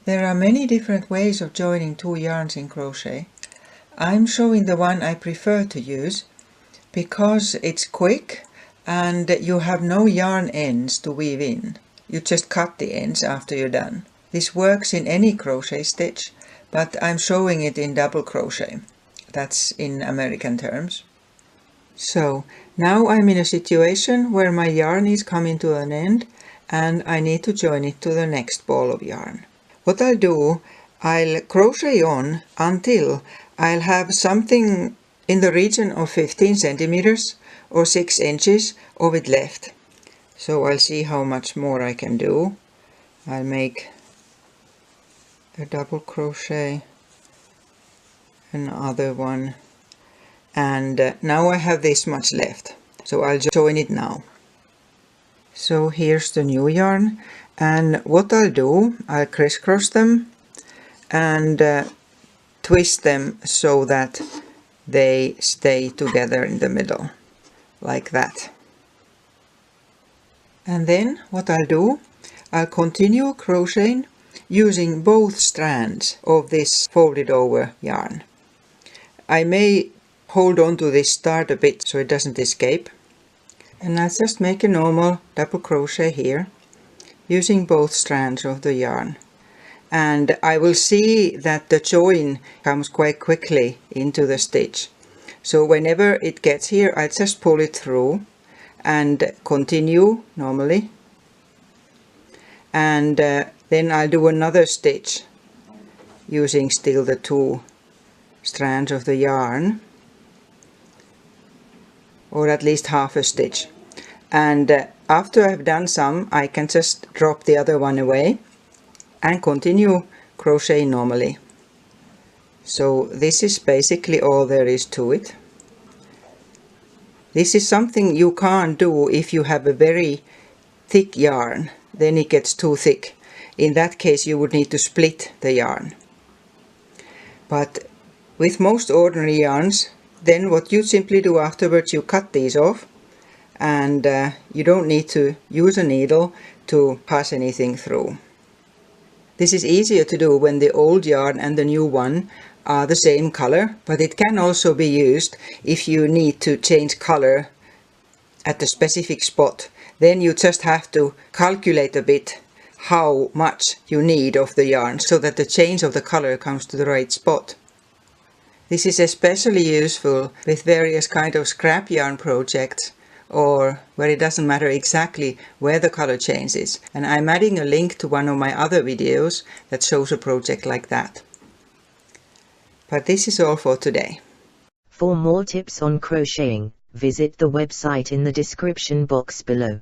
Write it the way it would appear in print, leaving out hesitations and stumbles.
There are many different ways of joining two yarns in crochet. I'm showing the one I prefer to use because it's quick and you have no yarn ends to weave in. You just cut the ends after you're done. This works in any crochet stitch, but I'm showing it in double crochet. That's in American terms. So now I'm in a situation where my yarn is coming to an end and I need to join it to the next ball of yarn. What I'll do, I'll crochet on until I'll have something in the region of 15 centimeters or 6 inches of it left. So I'll see how much more I can do. I'll make a double crochet, another one, and now I have this much left. So I'll join it now. So here's the new yarn, and what I'll do, I'll crisscross them and twist them so that they stay together in the middle, like that. And then what I'll do, I'll continue crocheting using both strands of this folded over yarn. I may hold on to this start a bit so it doesn't escape. And I'll just make a normal double crochet here using both strands of the yarn. And I will see that the join comes quite quickly into the stitch. So whenever it gets here, I just pull it through and continue normally. And then I'll do another stitch using still the two strands of the yarn, or at least half a stitch. And after I've done some, I can just drop the other one away and continue crocheting normally. So this is basically all there is to it. This is something you can't do if you have a very thick yarn, then it gets too thick. In that case you would need to split the yarn. But with most ordinary yarns, then what you simply do afterwards, you cut these off, and you don't need to use a needle to pass anything through. This is easier to do when the old yarn and the new one are the same color, but it can also be used if you need to change color at a specific spot. Then you just have to calculate a bit how much you need of the yarn so that the change of the color comes to the right spot. This is especially useful with various kind of scrap yarn projects, or where it doesn't matter exactly where the color changes. And I'm adding a link to one of my other videos that shows a project like that. But this is all for today. For more tips on crocheting, visit the website in the description box below.